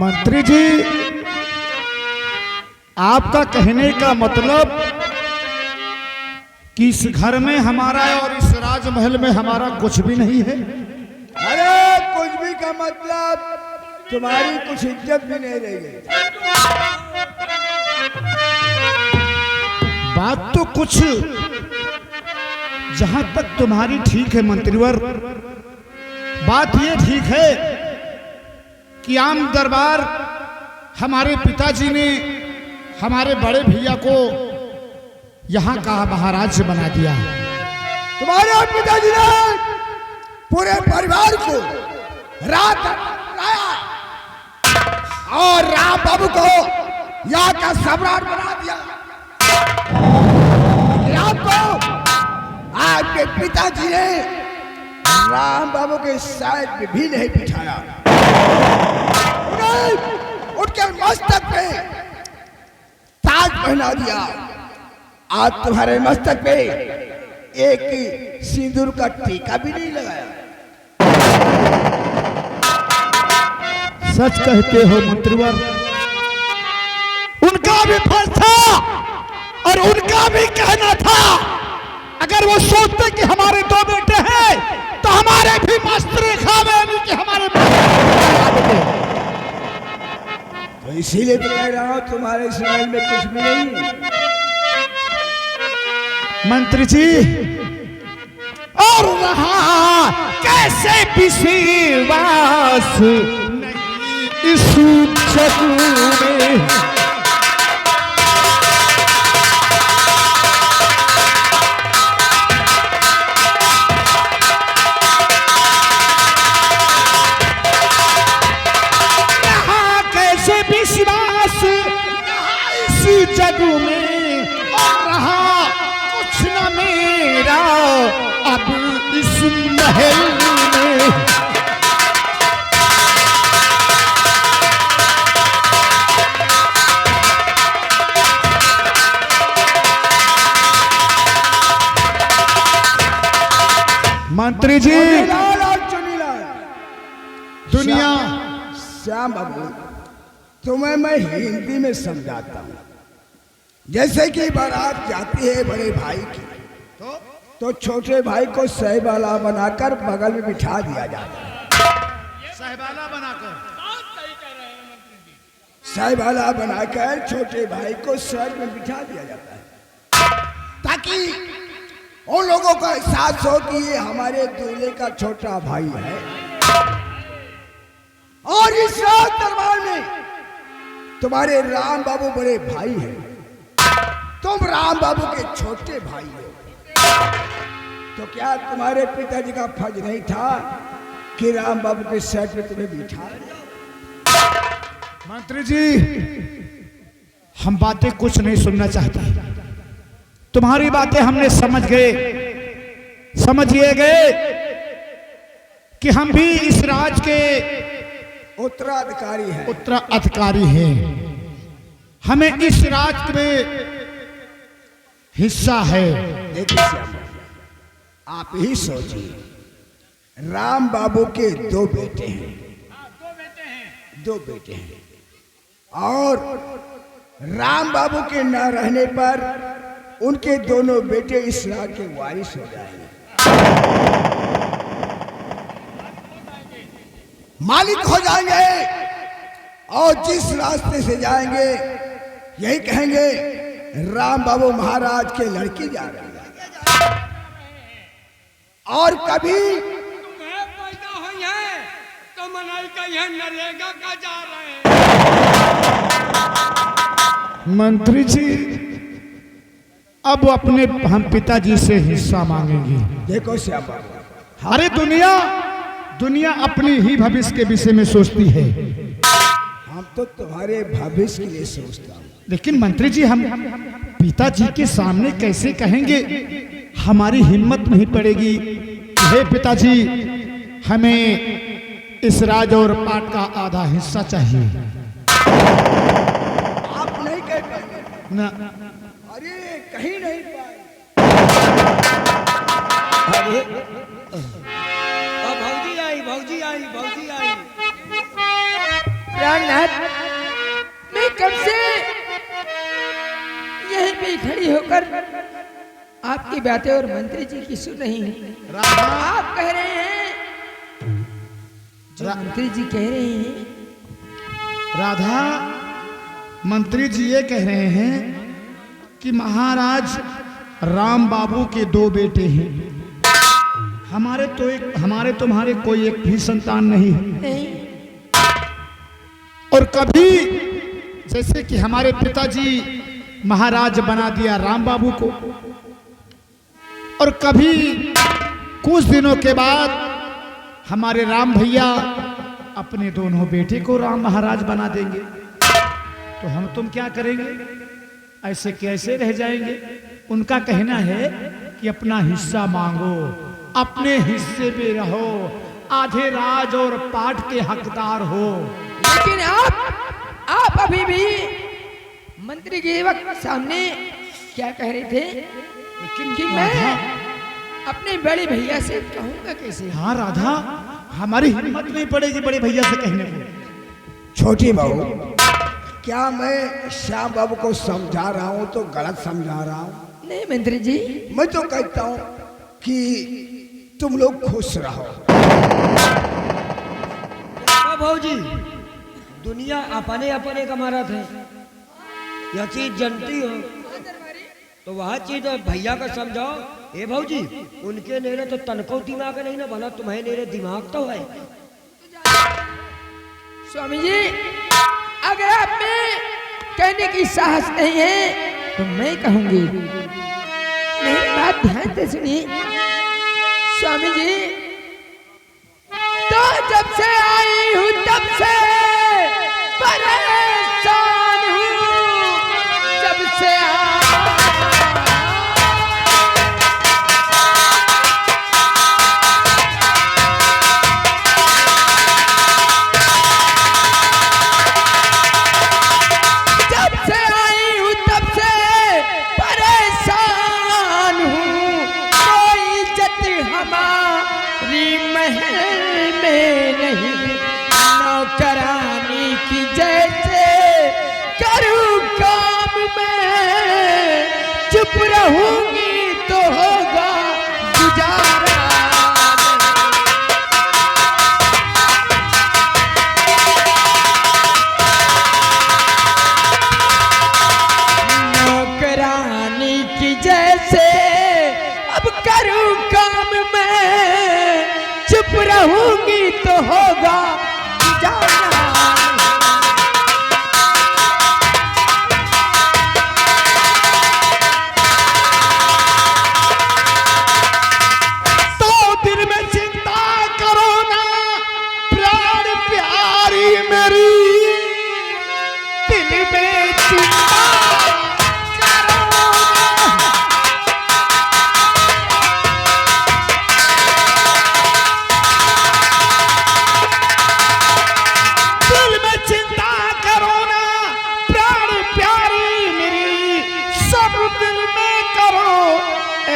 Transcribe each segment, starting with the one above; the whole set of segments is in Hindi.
मंत्री जी, आपका कहने का मतलब कि इस घर में हमारा और इस राजमहल में हमारा कुछ भी नहीं है? अरे कुछ भी का मतलब तुम्हारी कुछ इज्जत भी नहीं रह गई। बात तो कुछ जहां तक तुम्हारी ठीक है मंत्रीवर, बात ये ठीक है कि आम दरबार हमारे पिताजी ने हमारे बड़े भैया को यहाँ का महाराज बना दिया। तुम्हारे पिताजी ने पूरे परिवार को रात लाया और राम बाबू को यहाँ का सम्राट बना दिया। आपको आपके पिताजी ने राम बाबू के साइड में भी नहीं बिठाया, उनके मस्तक पे ताज पहना दिया। आज तुम्हारे मस्तक पे एक सिंदूर का टीका भी नहीं लगाया। सच कहते हो मंत्रीवर, उनका भी फर्ज था और उनका भी कहना था। अगर वो सोचते कि हमारे दो बेटे हैं तो हमारे भी मास्टर खावे नहीं कि हमारे तो इसीलिए तो कह रहा हूं तुम्हारे इसराइल में कुछ भी नहीं। मंत्री जी, और रहा कैसे विश्वास नहीं इस जग में। जग में और रहा कुछ न मेरा अब इस महल में। मंत्री जी, दुनिया श्याम बाबू, तुम्हें मैं हिंदी में समझाता हूँ। जैसे कि बारात जाती है बड़े भाई की, तो छोटे भाई को सहबाला बनाकर बगल में बिठा दिया जाता है। सहबाला बनाकर, सहबाला बनाकर छोटे भाई को सर में बिठा दिया जाता है, ताकि उन लोगों का एहसास हो कि ये हमारे दूल्हे का छोटा भाई है। और इस रात दरबार में तुम्हारे राम बाबू बड़े भाई हैं, तुम राम बाबू के छोटे भाई हो। तो क्या तुम्हारे पिताजी का फर्ज नहीं था कि राम बाबू के सर पे तुम्हें बिठा दिया? मंत्री जी, हम बातें कुछ नहीं सुनना चाहते। तुम्हारी बातें हमने समझ गए कि हम भी इस राज के उत्तराधिकारी हैं। हमें इस राज में हिस्सा है। देखिए आप ही सोचिए, राम बाबू के दो बेटे हैं और राम बाबू के न रहने पर उनके दोनों बेटे इस राज के वारिस हो जाएंगे, मालिक हो जाएंगे। और जिस रास्ते से जाएंगे यही कहेंगे राम बाबू महाराज के लड़की जा रही है। और कभी तुम्हें पैदा हुई है तो मनाई का यह नरेगा का जा रहे हैं। मंत्री जी, अब अपने हम पिताजी से हिस्सा मांगेंगे। देखो श्याम बाबू, अरे दुनिया अपनी ही भविष्य के विषय में सोचती है। हम तो तुम्हारे भविष्य के लिए सोचता हूँ। लेकिन मंत्री जी, हम पिताजी के सामने कैसे कहेंगे? हमारी हिम्मत नहीं पड़ेगी। हे पिताजी, हमें इस राज और पाट का आधा हिस्सा चाहिए। आप नहीं कह पाएंगे ना। अरे कहीं नहीं पाए। अरे भौजी आई। प्राणनाथ, मैं कब से यहीं पे खड़ी होकर आपकी बातें और मंत्री जी की सुन रही हूँ। राधा, आप कह रहे हैं, जो मंत्री जी कह रहे हैं, राधा, मंत्री जी ये कह रहे हैं कि महाराज राम बाबू के 2 बेटे हैं। हमारे तुम्हारे कोई एक भी संतान नहीं है। नहीं, और कभी जैसे कि हमारे पिताजी महाराज बना दिया राम बाबू को, और कभी कुछ दिनों के बाद हमारे राम भैया अपने दोनों बेटे को राम महाराज बना देंगे, तो हम तुम क्या करेंगे? ऐसे कैसे रह जाएंगे? उनका कहना है कि अपना हिस्सा मांगो, अपने हिस्से में रहो, आधे राज और पाट के हकदार हो। लेकिन आप अभी भी मंत्री के वक्त सामने क्या कह रहे थे कि मैं अपने बड़े भैया से कहूंगा कैसे? हाँ राधा, हमारी हिम्मत नहीं पड़ेगी बड़े भैया से कहने को। छोटी बहू, क्या मैं श्याम बाबू को समझा रहा हूँ तो गलत समझा रहा हूँ? नहीं मंत्री जी, मैं तो कहता हूँ कि तुम लोग खुश रहो। भाजी, दुनिया अपने अपने का मारा थे, यह चीज जानती हो तो वह चीज भैया का समझाओ। ए भाजी, उनके नेरे तो तनको दिमाग नहीं ना बना, तुम्हें नेरे दिमाग तो है। स्वामी जी, अगर आप में कहने की साहस नहीं है तो मैं कहूंगी। मेरी बात ध्यान से सुनिए स्वामी जी, तो जब से आई हूँ तब से परेशान हूँ, जब से करानी की जैसे करूं काम में, चुप रहूंगी तो होगा गुजारा। नौकरानी की जैसे अब करूं काम में, चुप रहूंगी तो होगा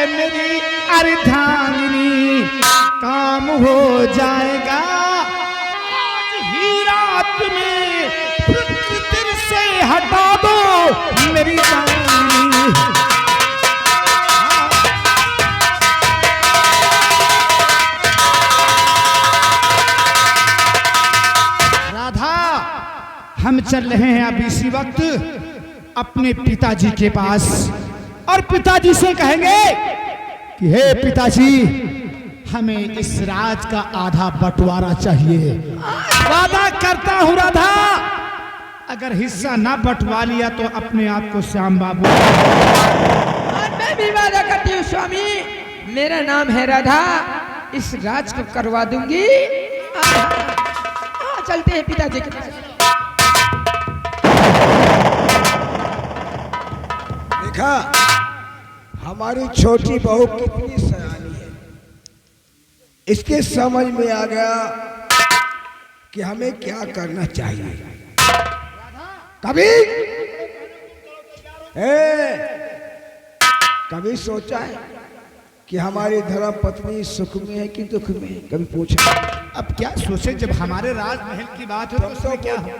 मेरी अर्धांगिनी, काम हो जाएगा आज ही रात में, फिक्र दिल से हटा दो मेरी दांगिनी। राधा, हम चल रहे हैं अब इसी वक्त अपने पिताजी के पास, और पिताजी से कहेंगे कि हे पिताजी, हमें इस राज का आधा बंटवारा चाहिए। वादा करता हूं राधा, अगर हिस्सा ना बंटवा लिया तो अपने आप को श्याम बाबू। और मैं भी वादा करती हूँ स्वामी, मेरा नाम है राधा, इस राज को करवा दूंगी। चलते हैं पिताजी के पास। देखा हमारी छोटी बहू कितनी सयानी है, इसके समझ में आ गया कि हमें क्या करना चाहिए। कभी सोचा है कि हमारी धर्म पत्नी सुख में है कि दुख में है? कभी पूछा? अब क्या सोचे, जब हमारे राजमहल की बात हो तो उसमें क्या हो?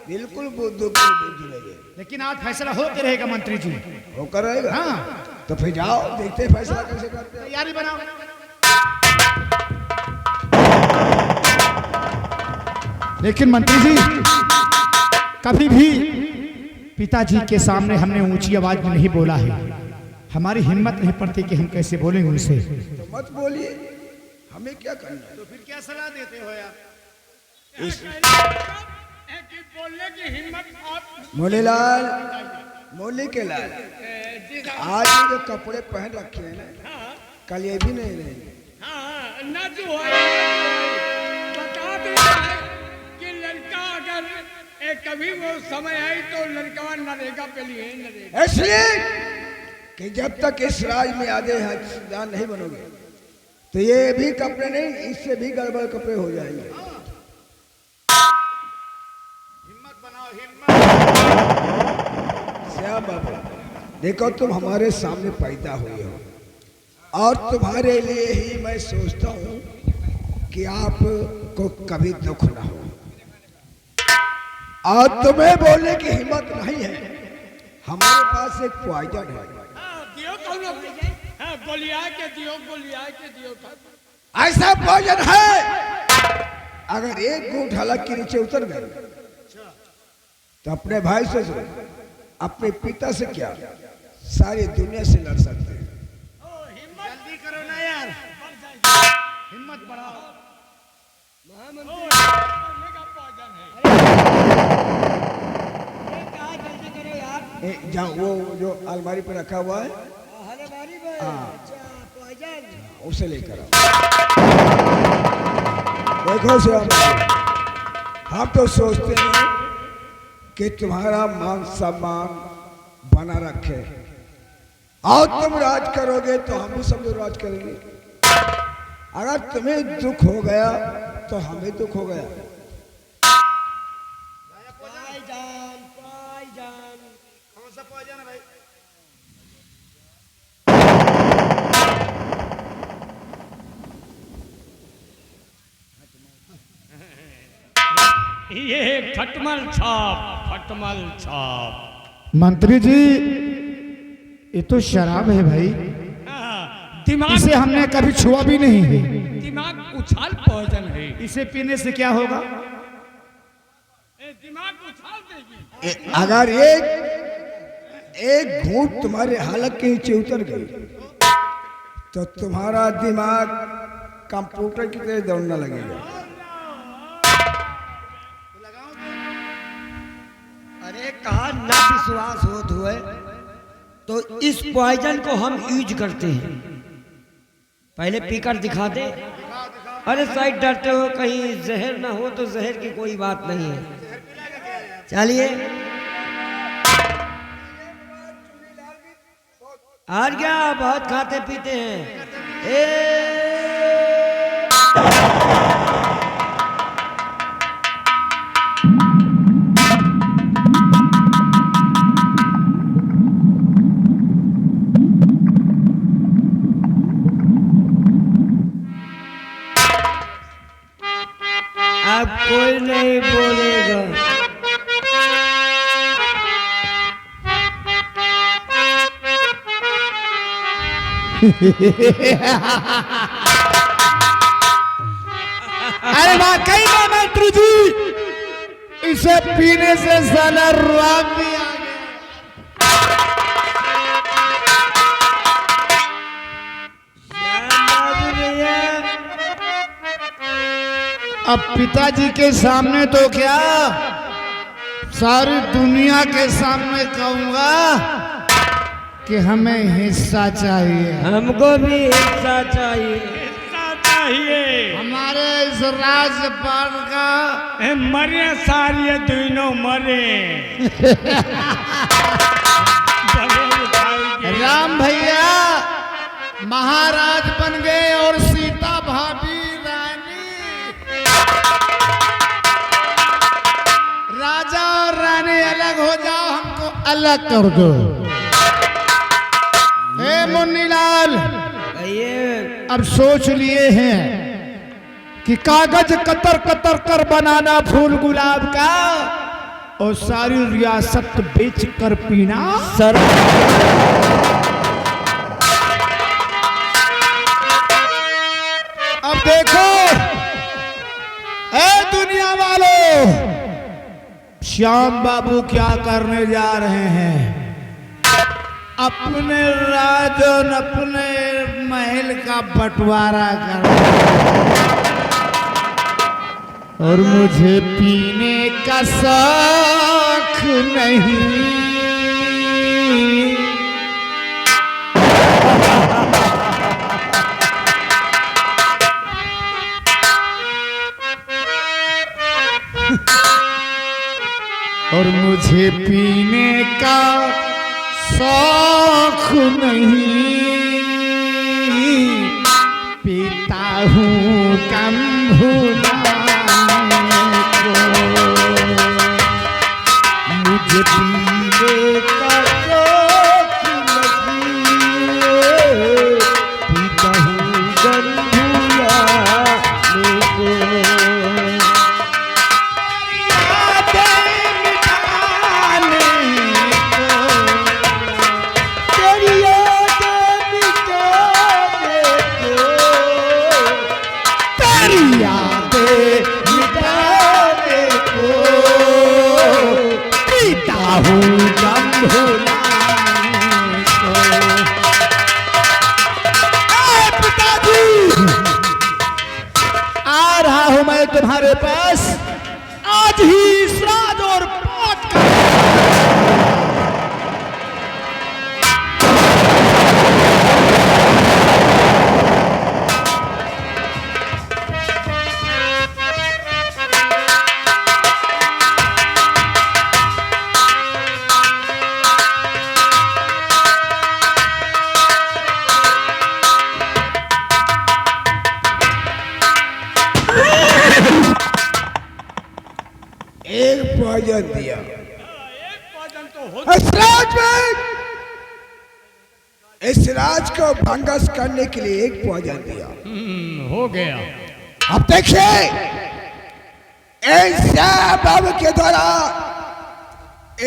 बिल्कुल बुद्ध रहेंगे। लेकिन आज फैसला हो के रहेगा मंत्री जी। होकर रहेगा। हाँ, तो फिर जाओ, देखते हैं फैसला कैसे करते हैं। तैयारी बनाओ। लेकिन मंत्री जी, कभी भी पिताजी के सामने हमने ऊंची आवाज में नहीं बोला है। हमारी हिम्मत नहीं पड़ती कि हम कैसे बोलेंगे उनसे। तो मत बोलिए, हमें क्या करना है? तो फिर क्या सलाह देते हो यार? कि बोलने की हिम्मत आप मोलेलाल, मोले के लाल, आज ये जो कपड़े पहन रखे हैं ना, कल ये भी नहीं रहेंगे। हाँ न जो है बता देता है कि लड़का अगर कभी वो समय आई तो लड़का नरेगा पे लिए नरेगा। इसलिए कि जब तक इस राज में आधे हकदार नहीं बनोगे तो ये भी कपड़े नहीं, इससे भी गड़बड़ कपड़े हो जाएंगे। हिम्मत बनाओ, हिम्मत। श्याम बाबा, देखो तुम हमारे सामने पैदा हुए हो और तुम्हारे लिए ही मैं सोचता हूँ कि आपको कभी दुख ना हो, और तुम्हें बोलने की हिम्मत नहीं है। हमारे पास एक पॉइजन है। दियो कौन हाँ गोलिया के दियो ऐसा पॉइजन है, अगर एक घूंट हलक के नीचे उतर गए तो अपने भाई से अपने पिता से क्या सारी दुनिया से लड़ सकते हैं। जल्दी करो ना यार, हिम्मत बढ़ाओ। जाओ, वो जो अलमारी पे रखा हुआ है उसे लेकर आओ। देखो श्याम बाबू, हम तो सोचते हैं कि तुम्हारा मान सम्मान बना रखे, और तुम राज करोगे तो हम भी सब लोग राज करेंगे। अगर तुम्हें दुख हो गया तो हमें दुख हो गया। कौन सा पॉइजन है भाई? ये खटमल छाप। मंत्री जी, ये तो शराब है भाई, दिमाग इसे हमने कभी छुआ भी नहीं है। दिमाग उछाल पॉइजन है। इसे पीने से क्या होगा? दिमाग उछाल देगी। अगर एक घूंट तुम्हारे हलक के नीचे उतर गई तो तुम्हारा दिमाग कंप्यूटर की तरह दौड़ने लगेगा। अरे कहा ना विश्वास हो हुए तो इस पॉइजन को हम यूज करते हैं। पहले पीकर दिखा दे। अरे साइड डरते हो कहीं जहर ना हो, तो जहर की कोई बात नहीं है। चलिए और क्या, बहुत खाते पीते हैं। अब कोई नहीं बोलेगा। अरे वाकई में मंत्री जी, इसे पीने से साला रुआब भी आ गया। अब पिताजी के सामने तो क्या, सारी दुनिया के सामने कहूंगा कि हमें हिस्सा चाहिए। हमको भी हिस्सा चाहिए। हमारे इस राज्यपाल का मरे सारे दोनों मरे। राम भैया महाराज बन गए और सीता भाभी रानी। राजा और रानी अलग हो जाओ, हमको अलग कर दो। हे मुन्नीलाल, ये अब सोच लिए हैं कि कागज कतर कतर कर बनाना फूल गुलाब का और सारी रियासत बेच कर पीना। सर अब देखो ए दुनिया वालों, श्याम बाबू क्या करने जा रहे हैं। अपने राजन अपने महल का बंटवारा कर और मुझे पीने का शौक नहीं। और मुझे पीने का शौक नहीं, पीता हूँ कम भुलाने को। मुझे पीने का शौक नहीं, पीता हूँ कम भुलाने को। आ रहा हूं मैं तुम्हारे पास आज ही श्राद्ध और पाठ का। एक पॉइजन दिया एक भोजन तो हो इस राज में, इस राज को भंगस करने के लिए एक पॉइजन दिया। हो गया। अब देखिए इस बाबू के द्वारा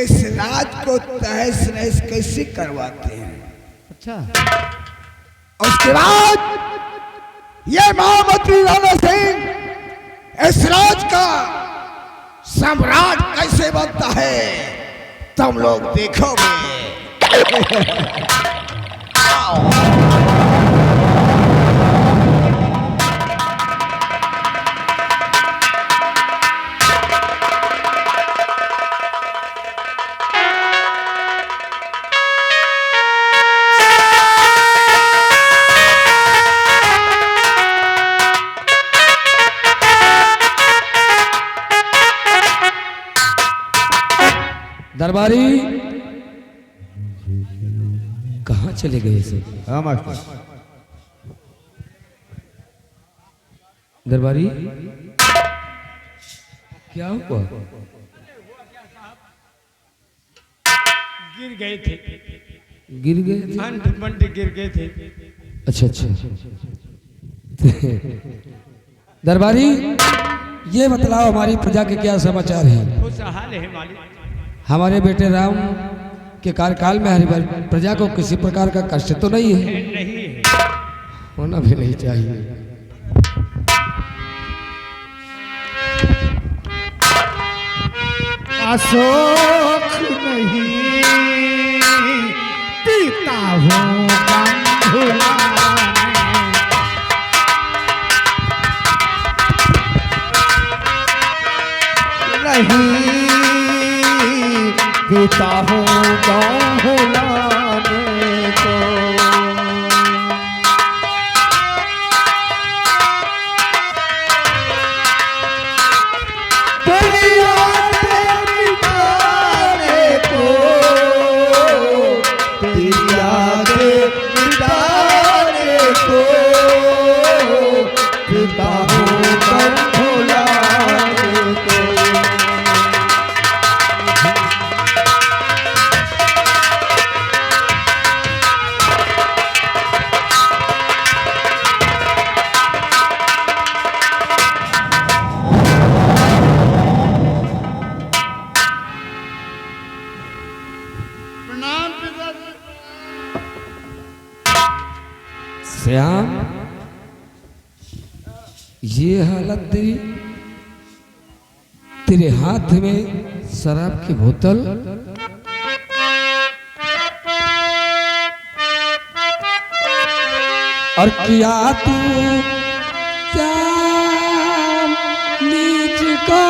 इस राज को तहस नहस कैसे करवाते हैं। अच्छा, उसके बाद ये महामंत्री राणा सिंह इस राज का सम्राट कैसे बनता है तुम लोग देखोगे। दरबारी कहाँ चले गए सब? हाँ मास्टर। दरबारी क्या हुआ? गिर गए थे, गिर गए थे? फंड फंड गिर गए थे। अच्छा अच्छा। दरबारी ये बतलाओ हमारी प्रजा के क्या समाचार हैं? खुशहाल है मालिक। हमारे बेटे राम के कार्यकाल में हमारी प्रजा को किसी प्रकार का कष्ट तो नहीं है? नहीं है। होना भी नहीं चाहिए। अशोक नहीं, पीता हूँ कम भुलाने। नहीं पीता हूँ कम भुलाने को। ये हालत तेरी, तेरे हाथ में शराब की बोतल, और किया तू श्याम नीच का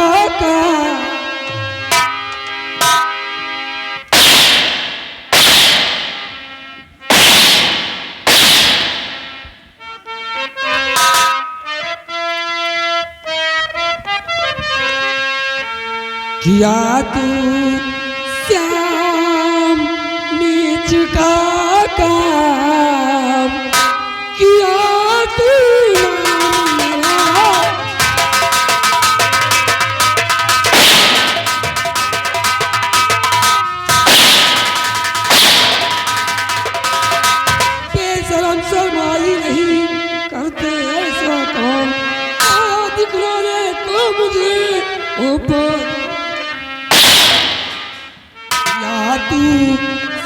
किया तू श्याम नीच का काम, किया तू बेशरम शर्माई नहीं करते ऐसा काम, दिखलाने को मुझे ऊपर तू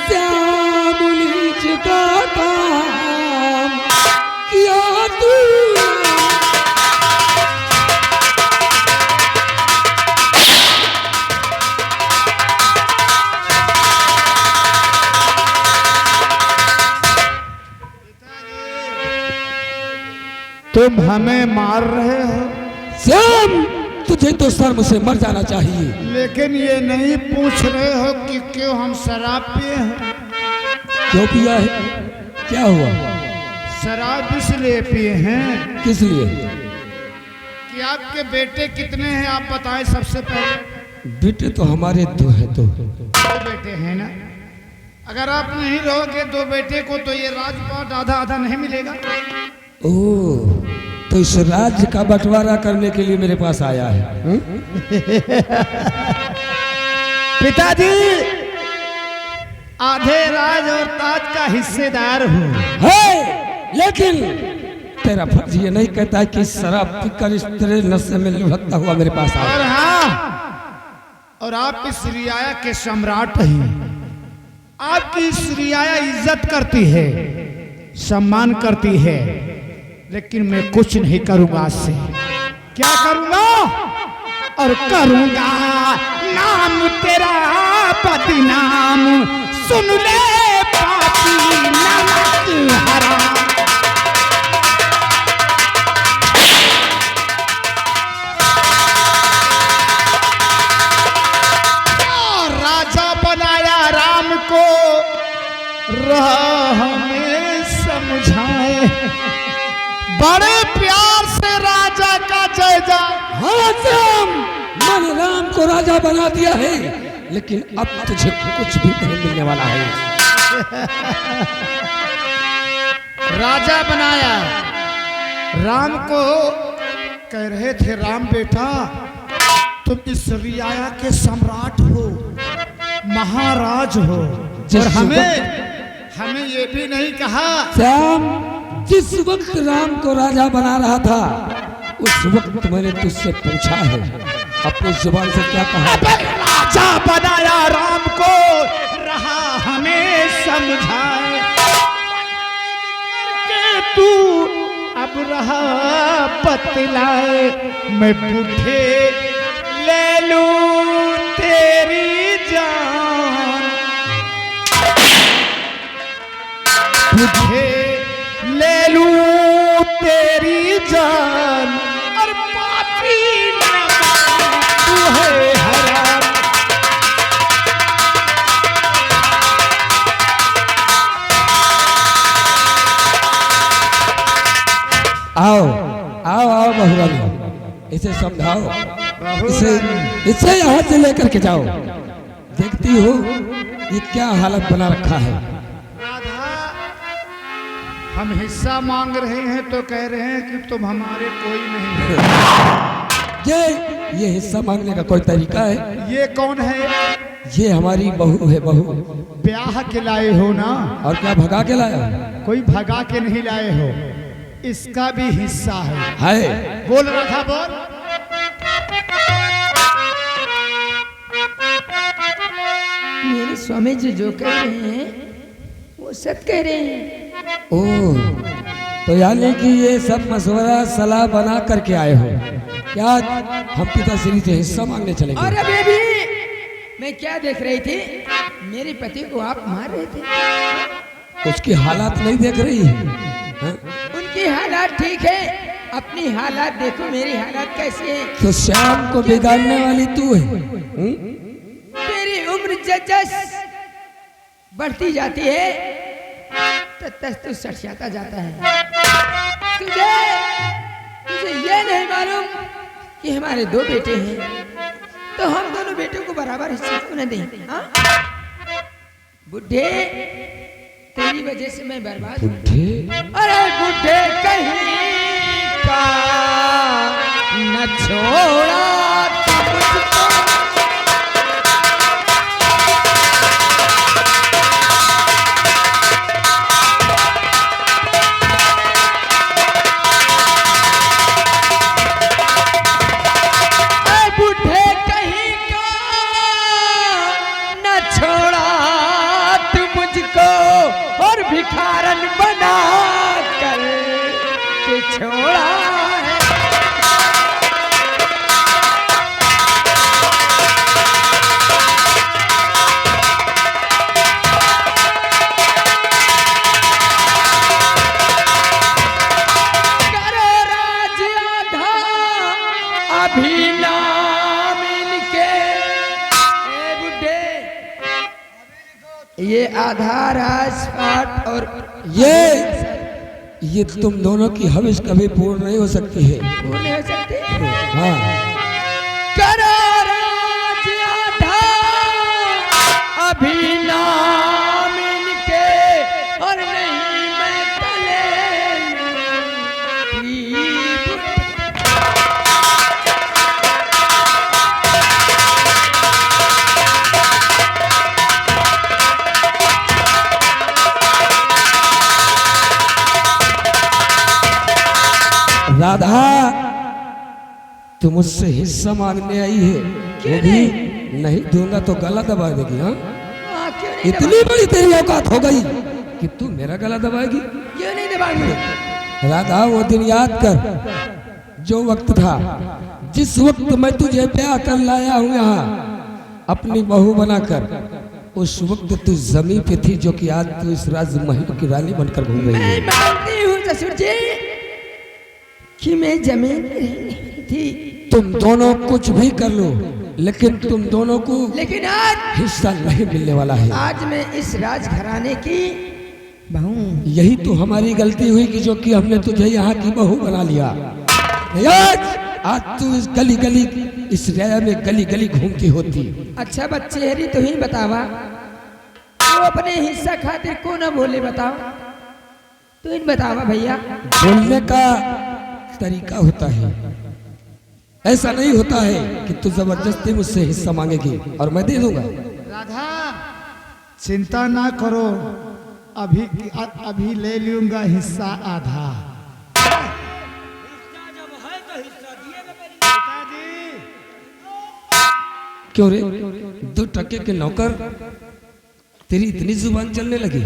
श्याम नीच का काम, किया तू तुम हमें मार रहे हो, श्याम तुझे तो शर्म से मर जाना चाहिए। लेकिन ये नहीं पूछ रहे हो कि क्यों हम शराब पिए हैं। क्यों पिया है, क्या हुआ? शराब इसलिए पिए हैं किस लिए? कि आपके बेटे कितने हैं आप बताएं सबसे पहले। बेटे तो हमारे दो है, दो बेटे हैं ना। अगर आप नहीं रहोगे दो बेटे को तो ये राजपाट आधा आधा नहीं मिलेगा। ओह, तो इस राज्य का बंटवारा करने के लिए मेरे पास आया है। पिताजी, आधे राज और ताज का हिस्सेदार हूँ। है, लेकिन तेरा फर्ज ये नहीं कहता कि शराब पीकर इस तरह नशे में लुढ़कता हुआ मेरे पास आया। और हाँ, और आप इस रियाया के सम्राट हैं। आपकी इस रियाया इज्जत करती है, सम्मान करती है, लेकिन मैं कुछ नहीं करूंगा आज से। क्या करूंगा और करूंगा, नाम तेरा बदनाम सुन ले पापी नमक हराम। राजा बनाया राम को, रहा हमें समझाए। बड़े प्यार से राजा का जय जा। हाँ श्याम, मैंने राम को राजा बना दिया है, लेकिन अब तुझे कुछ भी नहीं मिलने वाला है। राजा बनाया राम को, कह रहे थे राम बेटा तुम इस रियाया के सम्राट हो, महाराज हो। और हमें ये भी नहीं कहा। श्याम, जिस वक्त राम को राजा बना रहा था उस वक्त मैंने तुझसे पूछा है, अपनी जुबान से क्या कहा? राजा बनाया राम को, रहा हमें समझाए। के तू अब रहा बतलाए, मैं पूछे ले लूं तेरी जान। पूछे ले लूं तेरी जान, और पापी न तू है हराम। आओ आओ आओ बहुरानी, इसे समझाओ, इसे यहाँ से लेकर के जाओ। देखती हो ये क्या हालत बना रखा है। राधा, हम हिस्सा मांग रहे हैं तो कह रहे हैं कि तुम हमारे कोई नहीं हो। ये हिस्सा मांगने का कोई तरीका है? ये कौन है? ये हमारी बहू है, बहू। ब्याह के लाए हो ना? और क्या भगा के लाया? कोई भगा के नहीं लाए हो, इसका भी हिस्सा है। बोल रहा बोल। मेरे स्वामी जी जो कह रहे हैं वो सच कह रहे हैं। ओह, तो यानी कि ये सब मशवरा सलाह बना करके आए हो क्या? हम पिताश्री से हिस्सा मांगने चलेंगे। और अभी भी मैं क्या देख रही थी, मेरे पति को आप मार रहे थे। उसकी हालात नहीं देख रही है? हाँ? उनकी हालात ठीक है, अपनी हालात देखो, मेरी हालात कैसी है। तो श्याम को बिगाड़ने वाली तू है। तेरी उम्र जस बढ़ती जाती है तू सठियाता जाता है। तुझे ये नहीं मालूम कि हमारे 2 बेटे हैं, तो हम दोनों बेटों को बराबर हिस्सा क्यों न दें? हाँ? बुढ़े, तेरी वजह से मैं बर्बाद हूँ। अरे बुढ़े कहीं का न छोड़ा मुझको। भिखारन बना कर के छोड़ा है। करो राज आधा अभी ना मिलके। बुढ़े, ये आधा राजपाट और ये तुम दोनों की हविष कभी पूर्ण नहीं हो सकती है। पूर्ण नहीं हो सकती। हाँ। करो राज आधा अभी ना मिलके, और नहीं मैं तले राधा, तू मुझसे हिस्सा मांगने आई है, वो भी नहीं दूंगा तो गला दबा देगी। हाँ, क्यों नहीं इतनी बड़ी तेरी औकात हो गई कि तू मेरा गला दबाएगी? क्यों नहीं दबाऊंगी? राधा, वो दिन याद कर जो वक्त था, जिस वक्त मैं तुझे ब्याह कर लाया हूँ यहाँ अपनी बहू बनाकर। उस वक्त तू जमीन पे थी, जो कि आज तू इस राजमहल की रानी बनकर घूम रही है। मैं मानती हूँ ससुर जी कि मैं जमीन पे नहीं थी। तुम दोनों कुछ भी कर लो, लेकिन तुम दोनों को लेकिन आज हिस्सा नहीं मिलने वाला है। आज मैं इस राजघराने की बहू। यही तो हमारी गलती हुई कि जो कि हमने तुझे यहाँ की बहू बना लिया। आज तू इस गली गली, इस रैया में गली गली घूमती होती। अच्छा बच्चे हरी, तू ही बतावा, वो अपने हिस्सा खातिर को न बोले, बताओ तू ही बतावा भैया। बोलने का तरीका होता है, ऐसा नहीं होता है कि तू जबरदस्ती मुझसे हिस्सा मांगेगी और मैं दे दूंगा। राधा, चिंता ना करो, अभी ले लूंगा हिस्सा आधा। क्यों रे, 2 टके के नौकर, तेरी इतनी जुबान चलने लगी?